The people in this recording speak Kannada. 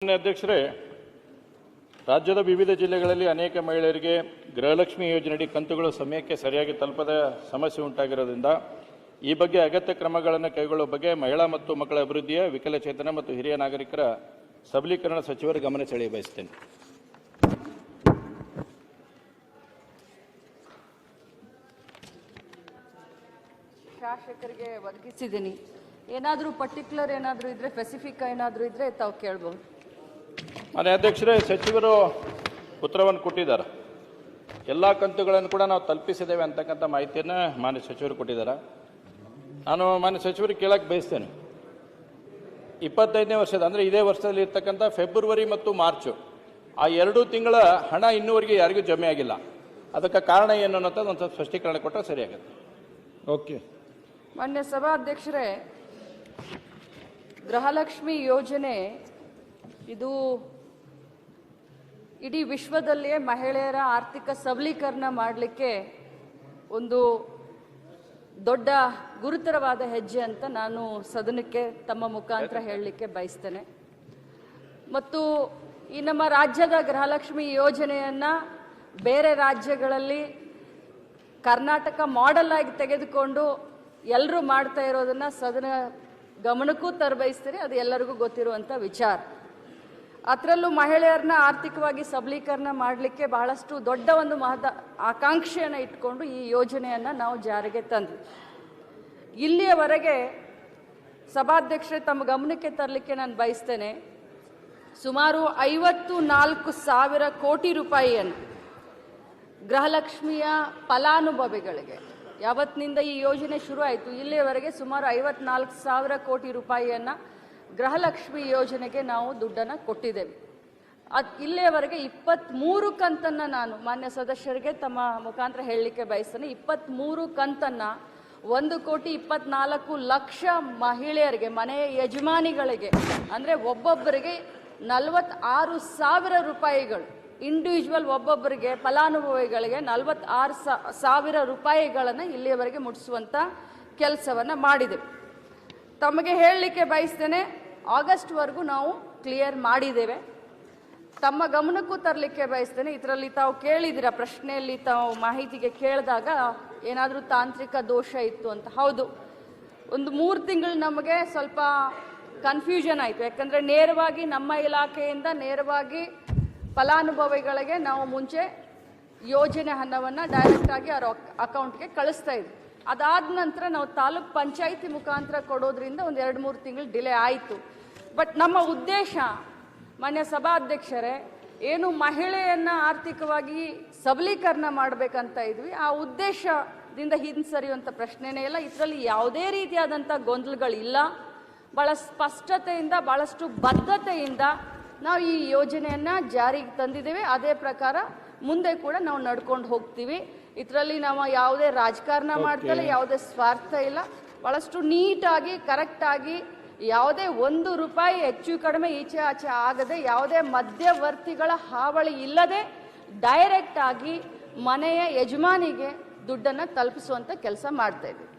ಅಧ್ಯಕ್ಷರೇ, ರಾಜ್ಯದ ವಿವಿಧ ಜಿಲ್ಲೆಗಳಲ್ಲಿ ಅನೇಕ ಮಹಿಳೆಯರಿಗೆ ಗೃಹಲಕ್ಷ್ಮಿ ಯೋಜನೆಯಡಿ ಕಂತುಗಳು ಸಮಯಕ್ಕೆ ಸರಿಯಾಗಿ ತಲುಪದ ಸಮಸ್ಯೆ ಉಂಟಾಗಿರುವುದರಿಂದ ಈ ಬಗ್ಗೆ ಅಗತ್ಯ ಕ್ರಮಗಳನ್ನು ಕೈಗೊಳ್ಳುವ ಬಗ್ಗೆ ಮಹಿಳಾ ಮತ್ತು ಮಕ್ಕಳ ಅಭಿವೃದ್ಧಿಯ, ವಿಕಲಚೇತನ ಮತ್ತು ಹಿರಿಯ ನಾಗರಿಕರ ಸಬಲೀಕರಣ ಸಚಿವರ ಗಮನ ಸೆಳೆಯ ಬಯಸುತ್ತೇನೆ. ಶಾಸಕರಿಗೆ ಒದಗಿಸಿದ್ದೀನಿ. ಏನಾದರೂ ಪರ್ಟಿಕ್ಯುಲರ್ ಏನಾದರೂ ಇದ್ರೆ, ಸ್ಪೆಸಿಫಿಕ್ ಏನಾದರೂ ಇದ್ರೆ ತಾವು ಕೇಳಬಹುದು. ಮಾನ್ಯ ಅಧ್ಯಕ್ಷರೇ, ಸಚಿವರು ಉತ್ತರವನ್ನು ಕೊಟ್ಟಿದ್ದಾರೆ. ಎಲ್ಲ ಕಂತುಗಳನ್ನು ಕೂಡ ನಾವು ತಲುಪಿಸಿದ್ದೇವೆ ಅಂತಕ್ಕಂಥ ಮಾಹಿತಿಯನ್ನು ಮಾನ್ಯ ಸಚಿವರು ಕೊಟ್ಟಿದ್ದಾರೆ. ನಾನು ಮಾನ್ಯ ಸಚಿವರಿಗೆ ಕೇಳಕ್ಕೆ ಬಯಸ್ತೇನೆ, 25ನೇ ವರ್ಷದ ಅಂದರೆ ಇದೇ ವರ್ಷದಲ್ಲಿ ಇರ್ತಕ್ಕಂಥ ಫೆಬ್ರವರಿ ಮತ್ತು ಮಾರ್ಚು ಆ 2 ತಿಂಗಳ ಹಣ ಇನ್ನೂವರೆಗೆ ಯಾರಿಗೂ ಜಮೆ ಆಗಿಲ್ಲ. ಅದಕ್ಕೆ ಕಾರಣ ಏನು ಅನ್ನೋಂಥದ್ದು ಒಂದು ಸ್ಪಷ್ಟೀಕರಣ ಕೊಟ್ಟರೆ ಸರಿಯಾಗುತ್ತೆ. ಓಕೆ. ಮಾನ್ಯ ಸಭಾಧ್ಯಕ್ಷರೇ, ಗೃಹಲಕ್ಷ್ಮಿ ಯೋಜನೆ ಇದು ಇಡೀ ವಿಶ್ವದಲ್ಲಿಯೇ ಮಹಿಳೆಯರ ಆರ್ಥಿಕ ಸಬಲೀಕರಣ ಮಾಡಲಿಕ್ಕೆ ಒಂದು ದೊಡ್ಡ ಗುರುತರವಾದ ಹೆಜ್ಜೆ ಅಂತ ನಾನು ಸದನಕ್ಕೆ ತಮ್ಮ ಮುಖಾಂತರ ಹೇಳಲಿಕ್ಕೆ ಬಯಸ್ತೇನೆ. ಮತ್ತು ಈ ನಮ್ಮ ರಾಜ್ಯದ ಗೃಹಲಕ್ಷ್ಮಿ ಯೋಜನೆಯನ್ನು ಬೇರೆ ರಾಜ್ಯಗಳಲ್ಲಿ ಕರ್ನಾಟಕ ಮಾಡೆಲ್ ಆಗಿ ತೆಗೆದುಕೊಂಡು ಎಲ್ಲರೂ ಮಾಡ್ತಾ ಇರೋದನ್ನು ಸದನ ಗಮನಕ್ಕೂ ತರಬಯಸ್ತೀನಿ. ಅದು ಎಲ್ಲರಿಗೂ ಗೊತ್ತಿರುವಂಥ ವಿಚಾರ. ಅದರಲ್ಲೂ ಮಹಿಳೆಯರನ್ನ ಆರ್ಥಿಕವಾಗಿ ಸಬಲೀಕರಣ ಮಾಡಲಿಕ್ಕೆ ಬಹಳಷ್ಟು ದೊಡ್ಡ ಒಂದು ಆಕಾಂಕ್ಷೆಯನ್ನು ಇಟ್ಕೊಂಡು ಈ ಯೋಜನೆಯನ್ನು ನಾವು ಜಾರಿಗೆ ತಂದ್ವಿ. ಇಲ್ಲಿಯವರೆಗೆ ಸಭಾಧ್ಯಕ್ಷರೇ ತಮ್ಮ ಗಮನಕ್ಕೆ ತರಲಿಕ್ಕೆ ನಾನು ಬಯಸ್ತೇನೆ, ಸುಮಾರು 54,000 ಕೋಟಿ ರೂಪಾಯಿಯನ್ನು ಗೃಹಲಕ್ಷ್ಮಿಯ ಫಲಾನುಭವಿಗಳಿಗೆ, ಯಾವತ್ತಿನಿಂದ ಈ ಯೋಜನೆ ಶುರು ಆಯಿತು ಇಲ್ಲಿಯವರೆಗೆ ಸುಮಾರು 54,000 ಕೋಟಿ ರೂಪಾಯಿಯನ್ನು ಗೃಹಲಕ್ಷ್ಮಿ ಯೋಜನೆಗೆ ನಾವು ದುಡ್ಡನ್ನು ಕೊಟ್ಟಿದ್ದೇವೆ. ಇಲ್ಲಿಯವರೆಗೆ 23 ಕಂತನ್ನು ನಾನು ಮಾನ್ಯ ಸದಸ್ಯರಿಗೆ ತಮ್ಮ ಮುಖಾಂತರ ಹೇಳಲಿಕ್ಕೆ ಬಯಸ್ತೇನೆ. 23 ಕಂತನ್ನು 1,24,00,000 ಮಹಿಳೆಯರಿಗೆ, ಮನೆಯ ಯಜಮಾನಿಗಳಿಗೆ, ಅಂದರೆ ಒಬ್ಬೊಬ್ಬರಿಗೆ 46,000 ರೂಪಾಯಿಗಳು, ಇಂಡಿವಿಜುವಲ್ ಒಬ್ಬೊಬ್ಬರಿಗೆ ಫಲಾನುಭವಿಗಳಿಗೆ 46,000 ರೂಪಾಯಿಗಳನ್ನು ಇಲ್ಲಿಯವರೆಗೆ ಮುಟ್ಟಿಸುವಂಥ ಕೆಲಸವನ್ನು ಮಾಡಿದೆವು. ತಮಗೆ ಹೇಳಲಿಕ್ಕೆ ಬಯಸ್ತೇನೆ, ಆಗಸ್ಟ್ವರೆಗೂ ನಾವು ಕ್ಲಿಯರ್ ಮಾಡಿದ್ದೇವೆ. ತಮ್ಮ ಗಮನಕ್ಕೂ ತರಲಿಕ್ಕೆ ಬಯಸ್ತೇನೆ, ಇದರಲ್ಲಿ ತಾವು ಕೇಳಿದಿರ ಪ್ರಶ್ನೆಯಲ್ಲಿ ತಾವು ಮಾಹಿತಿಗೆ ಕೇಳಿದಾಗ ಏನಾದರೂ ತಾಂತ್ರಿಕ ದೋಷ ಇತ್ತು ಅಂತ. ಹೌದು, ಒಂದು 3 ತಿಂಗಳು ನಮಗೆ ಸ್ವಲ್ಪ ಕನ್ಫ್ಯೂಷನ್ ಆಯಿತು. ಯಾಕಂದರೆ ನೇರವಾಗಿ ನಮ್ಮ ಇಲಾಖೆಯಿಂದ ನೇರವಾಗಿ ಫಲಾನುಭವಿಗಳಿಗೆ ನಾವು ಮುಂಚೆ ಯೋಜನೆ ಹಣವನ್ನು ಡೈರೆಕ್ಟಾಗಿ ಅವರ ಅಕೌಂಟ್ಗೆ ಕಳಿಸ್ತಾ ಇದ್ವಿ. ಅದಾದ ನಂತರ ನಾವು ತಾಲೂಕ್ ಪಂಚಾಯಿತಿ ಮುಖಾಂತರ ಕೊಡೋದ್ರಿಂದ ಒಂದು 2-3 ತಿಂಗಳು ಡಿಲೇ ಆಯಿತು. ಬಟ್ ನಮ್ಮ ಉದ್ದೇಶ ಮಾನ್ಯ ಸಭಾಧ್ಯಕ್ಷರೇ, ಏನು ಮಹಿಳೆಯನ್ನು ಆರ್ಥಿಕವಾಗಿ ಸಬಲೀಕರಣ ಮಾಡಬೇಕಂತ ಇದ್ವಿ, ಆ ಉದ್ದೇಶದಿಂದ ಹಿಂಸರಿಯುವಂಥ ಪ್ರಶ್ನೆನೇ ಇಲ್ಲ. ಇದರಲ್ಲಿ ಯಾವುದೇ ರೀತಿಯಾದಂಥ ಗೊಂದಲಗಳಿಲ್ಲ. ಭಾಳ ಸ್ಪಷ್ಟತೆಯಿಂದ, ಭಾಳಷ್ಟು ಬದ್ಧತೆಯಿಂದ ನಾವು ಈ ಯೋಜನೆಯನ್ನು ಜಾರಿಗೆ ತಂದಿದ್ದೇವೆ. ಅದೇ ಪ್ರಕಾರ ಮುಂದೆ ಕೂಡ ನಾವು ನಡ್ಕೊಂಡು ಹೋಗ್ತೀವಿ. ಇದರಲ್ಲಿ ನಾವು ಯಾವುದೇ ರಾಜಕಾರಣ ಮಾಡ್ತಲ್ಲ, ಯಾವುದೇ ಸ್ವಾರ್ಥ ಇಲ್ಲ. ಭಾಳಷ್ಟು ನೀಟಾಗಿ, ಕರೆಕ್ಟಾಗಿ, ಯಾವುದೇ 1 ರೂಪಾಯಿ ಹೆಚ್ಚು ಕಡಿಮೆ ಈಚೆ ಆಚೆ ಆಗದೆ, ಯಾವುದೇ ಮಧ್ಯವರ್ತಿಗಳ ಹಾವಳಿ ಇಲ್ಲದೆ ಡೈರೆಕ್ಟ್ ಆಗಿ ಮನೆಯ ಯಜಮಾನಿಗೆ ದುಡ್ಡನ್ನು ತಲುಪಿಸುವಂಥ ಕೆಲಸ ಮಾಡ್ತಾ ಇದ್ದೀವಿ.